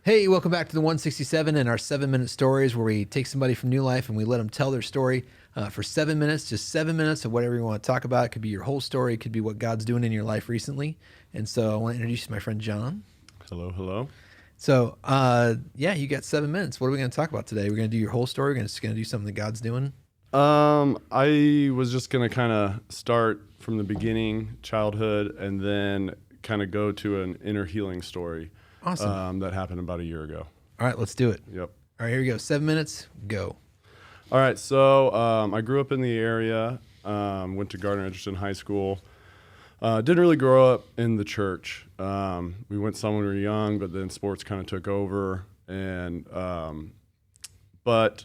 Hey, welcome back to the 167 and our 7-minute stories where we take somebody from New Life and we let them tell their story for 7 minutes, just 7 minutes of whatever you want to talk about. It could be your whole story. It could be what God's doing in your life recently. And so I want to introduce my friend John. Hello, hello. So, you got 7 minutes. What are we going to talk about today? We're going to do your whole story. We're just going to do something that God's doing. I was just going to kind of start from the beginning, childhood, and then kind of go to an inner healing story. Awesome. That happened about a year ago. All right, let's do it. Yep. All right, here we go. 7 minutes, go. All right, so I grew up in the area, went to Gardner Edgerton High School. Didn't really grow up in the church. We went some when we were young, but then sports kind of took over. But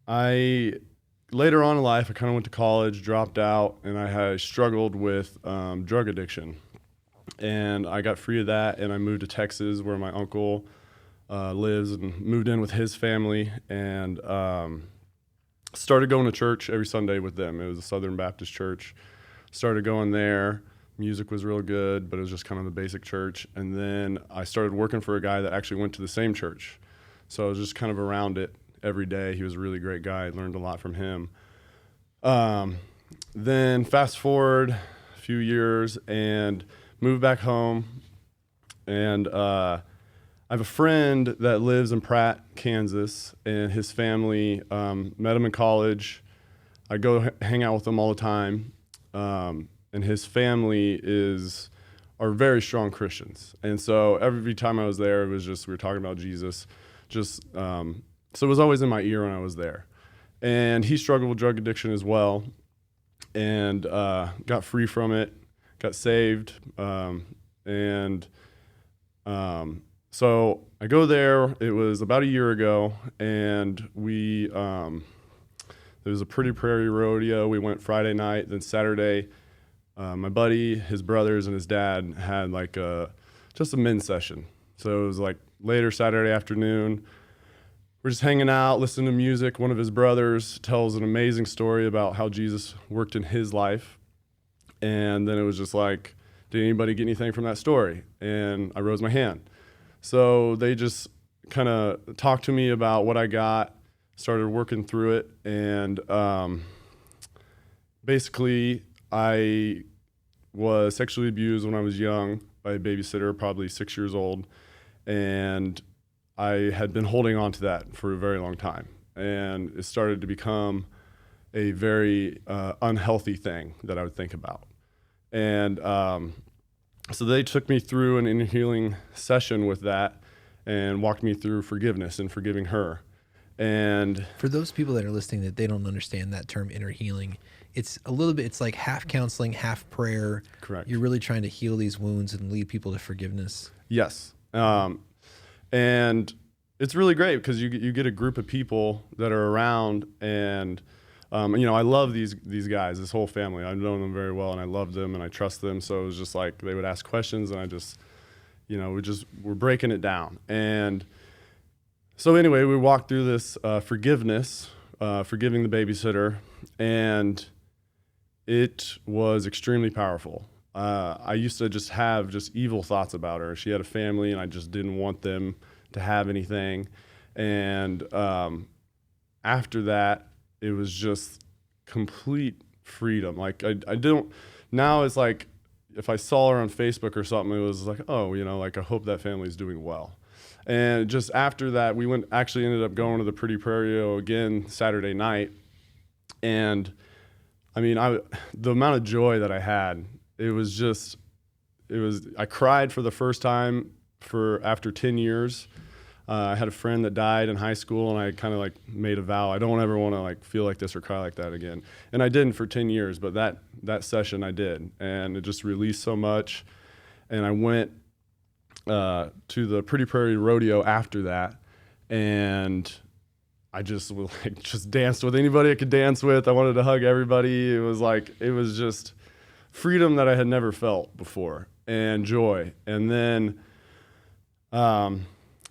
later on in life, I kind of went to college, dropped out, and I struggled with drug addiction. And I got free of that, and I moved to Texas where my uncle lives, and moved in with his family, and started going to church every Sunday with them. It was a Southern Baptist church. Started going there. Music was real good, but it was just kind of the basic church. And then I started working for a guy that actually went to the same church. So I was just kind of around it every day. He was a really great guy. I learned a lot from him. Then fast forward a few years and moved back home. And I have a friend that lives in Pratt, Kansas, and his family, met him in college. I go hang out with him all the time. And his family are very strong Christians. And so every time I was there, it was just, we were talking about Jesus. So it was always in my ear when I was there. And he struggled with drug addiction as well, and got free from it, got saved. So I go there. It was about a year ago, and there was a Pretty Prairie rodeo. We went Friday night, then Saturday. My buddy, his brothers, and his dad had just a men's session. So it was like later Saturday afternoon. We're just hanging out, listening to music. One of his brothers tells an amazing story about how Jesus worked in his life. And then it was just like, did anybody get anything from that story? And I rose my hand. So they just kind of talked to me about what I got, started working through it. And basically, I was sexually abused when I was young by a babysitter, probably 6 years old. And I had been holding on to that for a very long time. And it started to become a very unhealthy thing that I would think about. And so they took me through an inner healing session with that and walked me through forgiveness and forgiving her. And for those people that are listening that they don't understand that term inner healing, it's like half counseling, half prayer. Correct. You're really trying to heal these wounds and lead people to forgiveness. Yes. And it's really great because you get a group of people that are around, and I love these guys, this whole family. I've known them very well, and I love them, and I trust them. So it was just like they would ask questions, and I just, we're breaking it down. And so anyway, we walked through this forgiveness, forgiving the babysitter, and it was extremely powerful. I used to just have evil thoughts about her. She had a family, and I just didn't want them to have anything. And after that, it was just complete freedom. Like I don't. Now it's like if I saw her on Facebook or something, it was like, oh, I hope that family's doing well. And just after that, we ended up going to the Pretty Prairie again Saturday night. And I mean, the amount of joy that I had, I cried for the first time after 10 years. I had a friend that died in high school, and I kind of made a vow. I don't ever want to feel like this or cry like that again. And I didn't for 10 years, but that session I did, and it just released so much. And I went to the Pretty Prairie rodeo after that, and I just danced with anybody I could dance with. I wanted to hug everybody. It was just freedom that I had never felt before, and joy. And then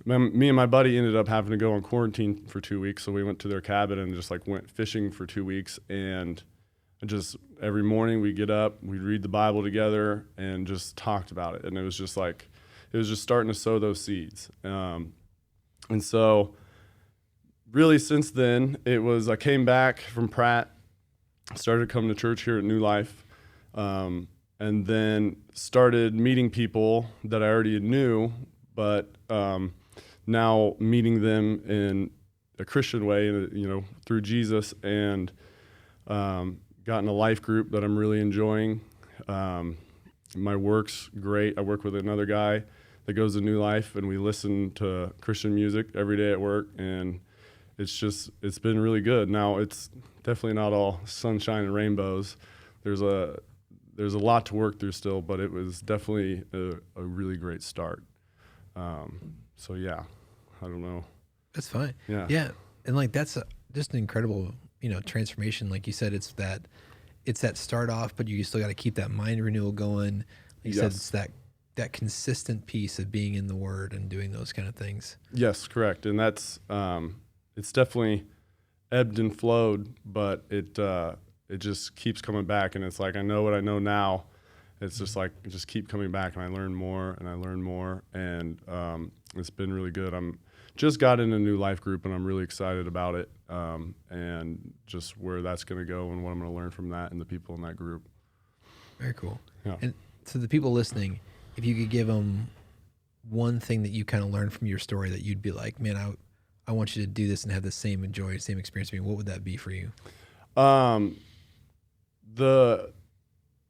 me and my buddy ended up having to go on quarantine for 2 weeks, so we went to their cabin and just went fishing for 2 weeks. And just every morning we'd get up, we'd read the Bible together and just talked about it. And it was just it was just starting to sow those seeds. And so really since then, I came back from Pratt, started coming to church here at New Life, and then started meeting people that I already knew, but now meeting them in a Christian way, through Jesus, and gotten a life group that I'm really enjoying. My work's great. I work with another guy that goes to New Life, and we listen to Christian music every day at work, and it's been really good. Now, it's definitely not all sunshine and rainbows. There's a lot to work through still, but it was definitely a really great start. So yeah, I don't know. That's fine. Yeah. Yeah. And like, that's just an incredible, transformation. Like you said, it's that start off, but you still got to keep that mind renewal going. Like you said, it's that consistent piece of being in the Word and doing those kind of things. Yes, correct. And that's, it's definitely ebbed and flowed, but it just keeps coming back. And it's like, I know what I know now. It's just like, just keep coming back, and I learn more and I learn more. And it's been really good. I'm just got in a new life group, and I'm really excited about it, and just where that's going to go and what I'm going to learn from that and the people in that group. Very cool. Yeah. And to the people listening, if you could give them one thing that you kind of learned from your story that you'd be like, man, I want you to do this and have the same joy, same experience with me, what would that be for you? The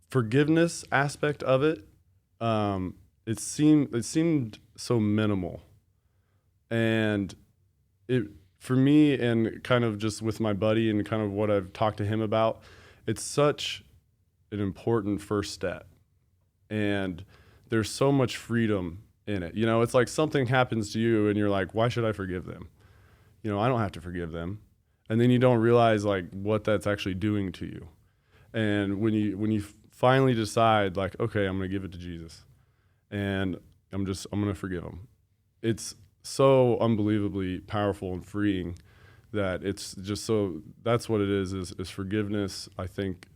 forgiveness aspect of it, it seemed so minimal. And it, for me, and kind of just with my buddy and kind of what I've talked to him about, it's such an important first step. And there's so much freedom in it. It's like something happens to you and you're like, why should I forgive them? I don't have to forgive them. And then you don't realize like what that's actually doing to you. And when you finally decide like, okay, I'm going to give it to Jesus and I'm going to forgive him, it's so unbelievably powerful and freeing that it's just that's what it is forgiveness. I think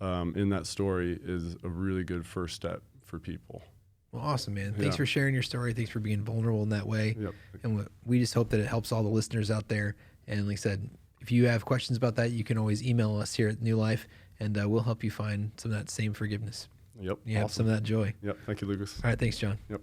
in that story is a really good first step for people. Well, awesome, man. Thanks for sharing your story. Thanks for being vulnerable in that way. Yep. And we just hope that it helps all the listeners out there. And like I said, if you have questions about that, you can always email us here at New Life, and we'll help you find some of that same forgiveness. Yep. You have some of that joy. Yep. Thank you, Lucas. All right. Thanks, John. Yep.